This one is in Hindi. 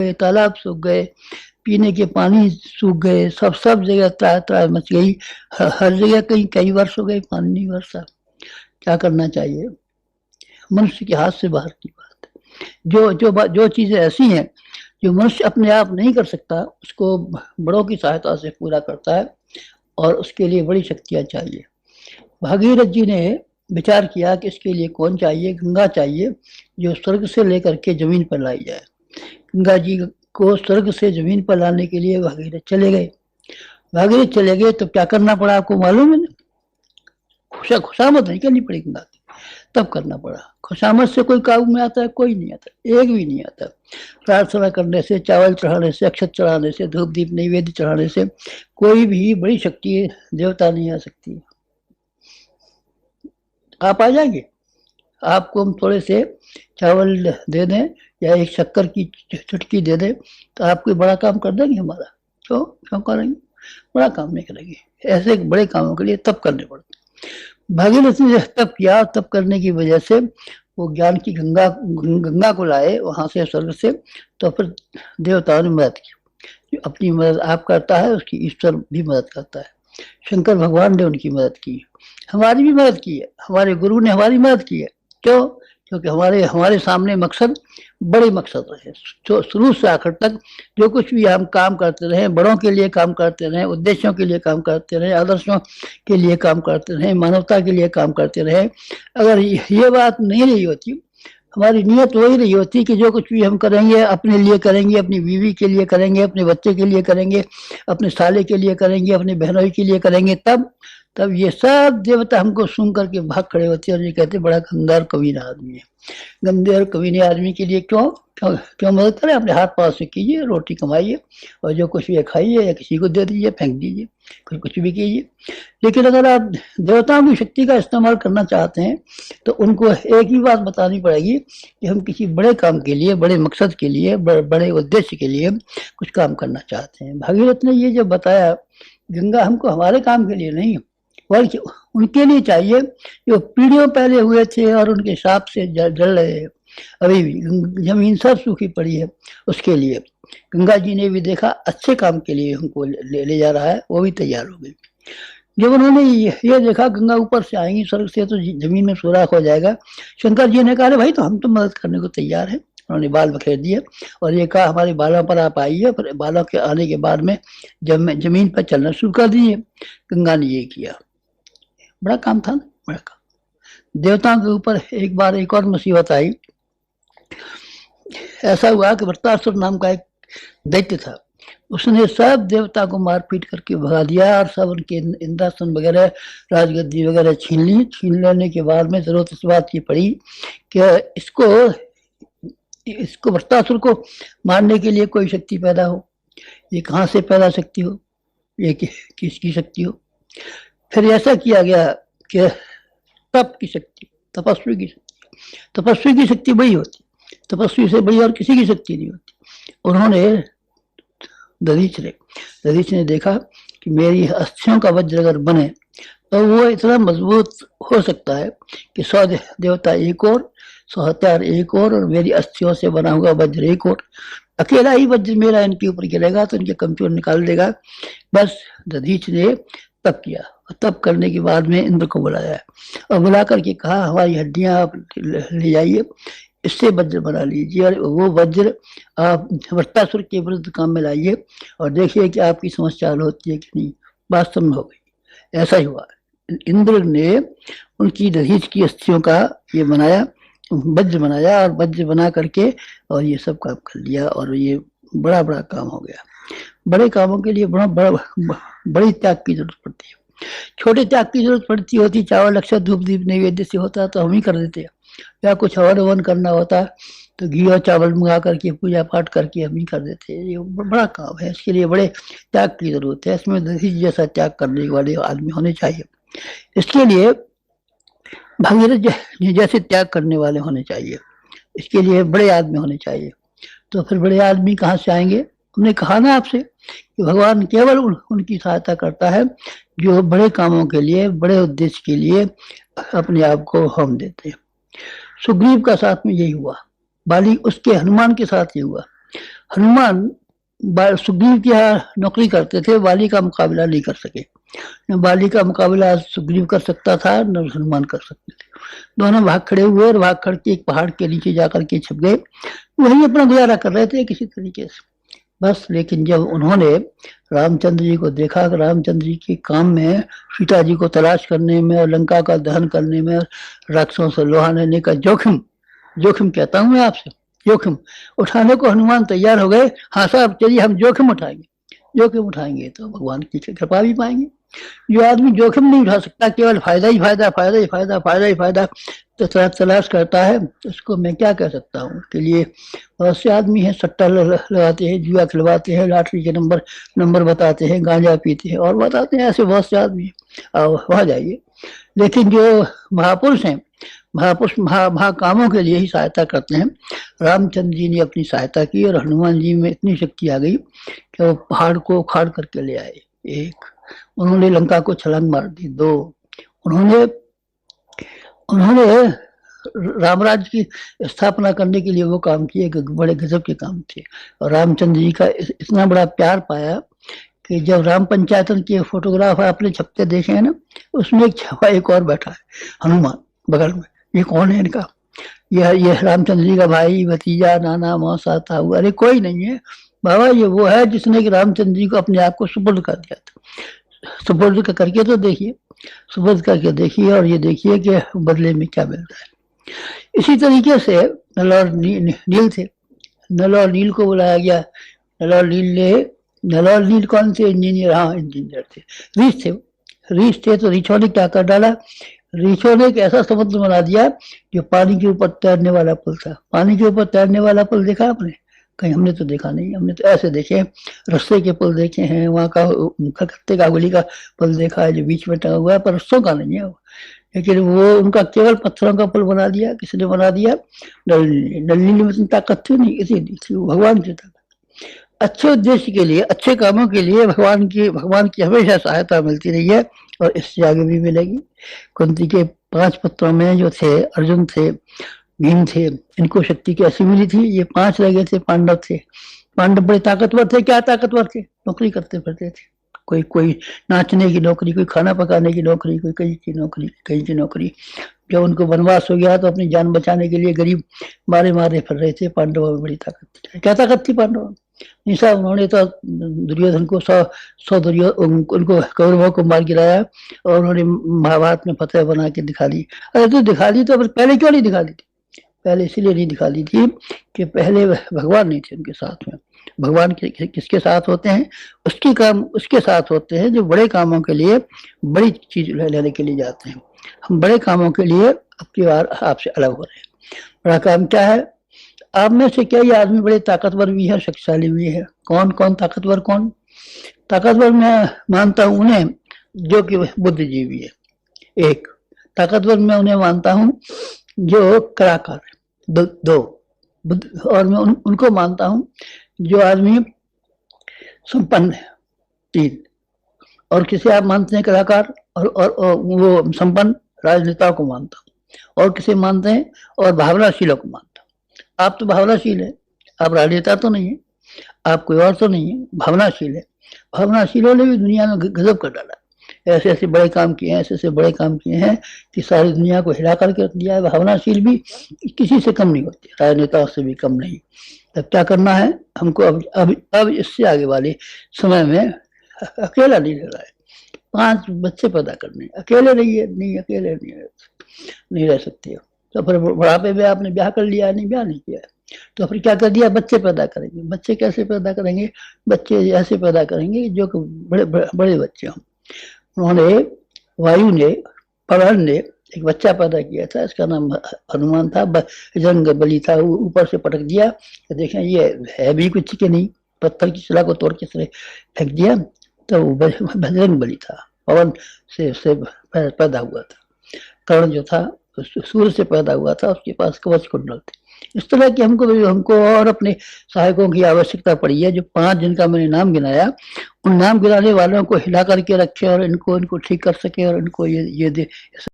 तालाब सूख गए, पीने के पानी सूख गए, सब जगह त्राह मच गई। हर जगह कहीं कई वर्ष हो गए पानी नहीं बरसा। क्या करना चाहिए? मनुष्य के हाथ से बाहर की बात है। जो चीजें ऐसी हैं जो मनुष्य अपने आप नहीं कर सकता, उसको बड़ों की सहायता से पूरा करता है, और उसके लिए बड़ी शक्तियां चाहिए। भागीरथ जी ने विचार किया कि इसके लिए कौन चाहिए? गंगा चाहिए, जो स्वर्ग से लेकर के जमीन पर लाई जाए। गंगा जी को स्वर्ग से जमीन पर लाने के लिए भागीरथ चले गए। भागीरथ चले गए तो क्या करना पड़ा आपको मालूम है? खुशामद नहीं करनी पड़ी गंगा की, तब करना पड़ा। खुशामद से कोई काबू में आता है? कोई नहीं आता, एक भी नहीं आता। प्रार्थना करने से, चावल चढ़ाने से, अक्षत चढ़ाने से, धूप दीप नैवेद्य चढ़ाने से कोई भी बड़ी शक्ति देवता नहीं आ सकती। आप आ जाएंगे? आपको हम थोड़े से चावल दे दें या एक शक्कर की चुटकी दे दें तो आप कोई बड़ा काम कर देंगे हमारा? क्यों क्यों करेंगे? बड़ा काम नहीं करेंगे। ऐसे बड़े कामों के लिए तप करने पड़ते। भागीरथ ने तप किया, तप करने की वजह से वो ज्ञान की गंगा को लाए वहां से, स्वर्ग से। तो फिर देवताओं ने मदद की। अपनी मदद आप करता है, उसकी ईश्वर भी मदद करता है। शंकर भगवान ने उनकी मदद की, हमारी भी मदद की है, हमारे गुरु ने हमारी मदद की है। क्यों? क्योंकि हमारे हमारे सामने मकसद बड़े मकसद रहे। तो शुरू से आखिर तक जो कुछ भी हम काम करते रहे, बड़ों के लिए काम करते रहे, उद्देश्यों के लिए काम करते रहे, आदर्शों के लिए काम करते रहे, मानवता के लिए काम करते रहे। अगर ये बात नहीं रही होती, हमारी नीयत वही रही होती कि जो कुछ भी हम करेंगे अपने लिए करेंगे, अपनी बीवी के लिए करेंगे, अपने बच्चे के लिए करेंगे, अपने साले के लिए करेंगे, अपने बहनोई के लिए करेंगे, तब ये सब देवता हमको सुन करके भाग खड़े होते हैं और ये कहते बड़ा गंदा कमीना आदमी है। गंदे और कमीने आदमी के लिए क्यों क्यों क्यों मदद करें? अपने हाथ पाँव से कीजिए, रोटी कमाइए, और जो कुछ भी खाइए या किसी को दे दीजिए, फेंक दीजिए, कुछ भी कीजिए। लेकिन अगर आप देवताओं की शक्ति का इस्तेमाल करना चाहते हैं तो उनको एक ही बात बतानी पड़ेगी कि हम किसी बड़े काम के लिए, बड़े मकसद के लिए, बड़े उद्देश्य के लिए कुछ काम करना चाहते हैं। भागीरथ ने ये जो बताया, गंगा हमको हमारे काम के लिए नहीं, बल्कि उनके लिए चाहिए जो पीढ़ियों पहले हुए थे और उनके हिसाब से जल रहे हैं, अभी भी जमीन सब सूखी पड़ी है, उसके लिए। गंगा जी ने भी देखा अच्छे काम के लिए हमको ले जा रहा है, वो भी तैयार हो गई। जब उन्होंने ये देखा गंगा ऊपर से आएंगी स्वर्ग से तो जमीन में सुराख हो जाएगा, शंकर जी ने कहा भाई तो हम तो मदद करने को तैयार है। उन्होंने बाल बखेर दिए और ये कहा हमारे बालों पर आप आइए। फिर बालों के आने के बाद में जब जमीन पर चलना शुरू कर दिए। गंगा ने ये किया, बड़ा काम था ना, बड़ा काम। देवताओं के ऊपर एक बार एक और मुसीबत आई। ऐसा हुआ कि वृत्रासुर नाम का एक दैत्य था, उसने सब देवता को मार पीट करके भगा दिया और सब उनके इंद्रासन वगैरह, राजगद्दी वगैरह छीन ली। छीन लेने के बाद में जरूरत इस बात की पड़ी कि इसको वृत्रासुर को मारने के लिए कोई शक्ति पैदा हो। ये कहाँ से पैदा शक्ति हो? ये किसकी शक्ति हो? फिर ऐसा किया गया कि तप की शक्ति, तपस्वी की शक्ति। तपस्वी की शक्ति बड़ी होती, तपस्वी से बड़ी और किसी की शक्ति नहीं होती। उन्होंने दधीच ने देखा कि मेरी अस्थियों का वज्र अगर बने तो वो इतना मजबूत हो सकता है कि 100 देवता एक और, 100 हथियार एक और मेरी अस्थियों से बना हुआ वज्र एक और। अकेला ही वज्र मेरा इनके ऊपर गिरेगा तो इनके कमजोर निकाल देगा। बस दधीच ने तप किया, तप करने के बाद में इंद्र को बुलाया और बुला करके कहा हमारी हड्डियां आप ले जाइए, इससे वज्र बना लीजिए और वो वज्र आप वृत्रासुर के विरुद्ध काम में लाइए और देखिए कि आपकी समस्या हल होती है कि नहीं। वास्तव में हो गई, ऐसा ही हुआ। इंद्र ने उनकी दधीच की अस्थियों का ये बनाया, वज्र बनाया और वज्र बना करके और ये सब काम कर लिया और ये बड़ा बड़ा काम हो गया। बड़े कामों के लिए बड़ी त्याग की जरूरत पड़ती है, छोटे त्याग की जरूरत पड़ती होती। चावल अक्षर धूप दीप नैवेद्य से होता तो हम ही कर देते, या कुछ हवन वन करना होता तो घी और चावल मंगा करके पूजा पाठ करके हम ही कर देते। ये बड़ा काम है, इसके लिए बड़े त्याग की जरूरत है। इसमें दधीच जैसा त्याग करने वाले आदमी होने चाहिए। इसके लिए भागीरथ जैसे त्याग करने वाले होने चाहिए, इसके लिए बड़े आदमी होने चाहिए। तो फिर बड़े आदमी कहाँ से आएंगे? हमने कहा ना आपसे कि भगवान केवल उनकी सहायता करता है जो बड़े कामों के लिए, बड़े उद्देश्य के लिए अपने आप को होम देते हैं। सुग्रीव का साथ में यही हुआ, बाली उसके हनुमान के साथ ये हुआ। हनुमान सुग्रीव के यहाँ नौकरी करते थे, वाली का मुकाबला नहीं कर सके। वाली का मुकाबला सुग्रीव कर सकता था, न हनुमान कर सकते थे। दोनों भाग खड़े हुए और भाग खड़ के एक पहाड़ के नीचे जाकर के छिप गए। वही अपना गुजारा कर रहे थे किसी तरीके से बस। लेकिन जब उन्होंने रामचंद्र जी को देखा, रामचंद्र जी के काम में, सीता जी को तलाश करने में और लंका का दहन करने में, राक्षसों से लोहा लेने का जोखिम, जोखिम कहता हूं मैं आपसे, जोखिम उठाने को हनुमान तैयार हो गए। हाँ साहब चलिए हम जोखिम उठाएंगे, जोखिम उठाएंगे तो भगवान की कृपा भी पाएंगे। जो आदमी जोखिम नहीं उठा सकता, केवल फायदा ही फायदा, फायदा ही फायदा, फायदा ही फायदा तो तलाश करता है, उसको मैं क्या कह सकता हूँ। उसके लिए बहुत से आदमी हैं, सट्टा लगाते हैं, जुआ खिलवाते हैं, लॉटरी के नंबर बताते हैं, गांजा पीते हैं और बताते हैं, ऐसे बहुत से आदमी वहां जाइए। लेकिन जो महापुरुष हैं, महापुरुष महाकामों के लिए ही सहायता करते हैं। रामचंद्र जी ने अपनी सहायता की और हनुमान जी में इतनी शक्ति आ गई कि वो पहाड़ को उखाड़ करके ले आए। एक, उन्होंने लंका को छलांग मार दी। दो, उन्होंने रामराज की स्थापना करने के लिए वो काम किए, बड़े गजब के काम थे। और रामचंद्र जी का इतना बड़ा प्यार पाया कि जब राम पंचायतन के फोटोग्राफ आपने छपते देखे हैं ना, उसमें एक छपा एक और बैठा है, हनुमान बगल में। ये कौन है इनका? यह रामचंद्र जी का भाई, भतीजा, नाना, मौसा, ताऊ। अरे कोई नहीं है बाबा, ये वो है जिसने कि रामचंद्र जी को अपने आप को सुपुर्द कर दिया था। सुपुर्द करके तो देखिए, सुपुर्द करके देखिए और ये देखिए कि बदले में क्या मिलता है। इसी तरीके से नल और नील थे। नल और नील को बुलाया गया। नल और नील कौन थे? इंजीनियर। हाँ इंजीनियर थे। रीछ थे तो रीछों ने क्या कर डाला? रीछों ने एक ऐसा समुद्र बना दिया जो पानी के ऊपर तैरने वाला पुल था। पानी के ऊपर तैरने वाला पुल देखा आपने? कहीं हमने तो देखा नहीं। हमने तो ऐसे देखे, रस्से के पुल देखे हैं, वहाँ का कलकत्ते का गोली का पुल देखा है जो बीच में टंगा हुआ है, पर रस्सों का नहीं है वो। लेकिन वो उनका केवल पत्थरों का पुल बना दिया। किसने बना दिया? नलिनी में इतनी ताकत थी नहीं, इसी थी वो भगवान की ताकत। अच्छे उद्देश्य के लिए, अच्छे कामों के लिए भगवान की हमेशा सहायता मिलती रही है और इससे आगे भी मिलेगी। कुंती के 5 पुत्रों में जो थे, अर्जुन थे, भीम थे, इनको शक्ति कैसी मिली थी? ये 5 लगे थे, पांडव थे। पांडव बड़े ताकतवर थे। क्या ताकतवर थे? नौकरी करते फिरते थे। कोई नाचने की नौकरी, कोई खाना पकाने की नौकरी, कोई कहीं की नौकरी। जब उनको वनवास हो गया तो अपनी जान बचाने के लिए गरीब मारे फिर रहे थे। पांडवों में बड़ी ताकत थी। क्या ताकत थी पांडवों में? निशा उन्होंने तो दुर्योधन को 100 उनको कौरवों को मार गिराया और उन्होंने महाभारत में फतेह बना के दिखा दी। अरे तो दिखा दी तो पहले क्यों नहीं दिखा दी थी? पहले इसीलिए नहीं दिखा दी थी कि पहले भगवान नहीं थे उनके साथ में। भगवान किसके साथ होते हैं? उसके साथ होते हैं जो बड़े कामों के लिए, बड़ी चीज लेने के लिए जाते हैं। हम बड़े कामों के लिए अब की बार आपसे अलग हो रहे हैं। बड़ा काम क्या है? आप में से क्या ये आदमी बड़े ताकतवर भी है, शक्तिशाली भी है? कौन ताकतवर? कौन ताकतवर? मैं मानता हूं उन्हें जो कि बुद्धिजीवी है। एक ताकतवर मैं उन्हें मानता हूं जो कलाकार है। दो और मैं उनको मानता हूं जो आदमी संपन्न है। 3 और किसे आप मानते हैं कलाकार और वो संपन्न? राजनेताओं को मानता हूँ। और किसे मानते हैं? और भावनाशीलों को मानता हूँ। आप तो भावनाशील है, आप राजनेता तो नहीं है, आप कोई और तो नहीं है, भावनाशील है। भावनाशीलों ने भी दुनिया में गजब कर डाला। ऐसे ऐसे बड़े काम किए हैं, ऐसे बड़े काम किए हैं कि सारी दुनिया को हिला करके रख दिया है। भावनाशील भी किसी से कम नहीं होते, राजनेताओं से भी कम नहीं। तब क्या करना है हमको? अब इससे आगे वाले समय में अकेला नहीं रह रहा है। 5 बच्चे पैदा करने, अकेले नहीं अकेले नहीं रह सकते। तो फिर बुढ़ापे में आपने ब्याह कर लिया, नहीं ब्याह नहीं किया, तो फिर क्या कर दिया? बच्चे पैदा करेंगे। बच्चे कैसे पैदा करेंगे? बच्चे ऐसे पैदा करेंगे जो कि बड़े बच्चे हों। उन्होंने, वायु ने, पवन ने एक बच्चा पैदा किया था, इसका नाम हनुमान था। बजरंग बली था, ऊपर से पटक दिया। देखें ये है भी कुछ के नहीं, पत्थर की शिला को तोड़ के फेंक दिया, तो बजरंग बली था। पवन से पैदा हुआ था। कर्ण जो था सूर्य से पैदा हुआ था, उसके पास कवच कुंडल थे। इस तरह की हमको और अपने सहायकों की आवश्यकता पड़ी है। जो 5 जिनका मैंने नाम गिनाया, उन नाम गिनाने वालों को हिला करके रखे और इनको ठीक कर सके और इनको ये दे।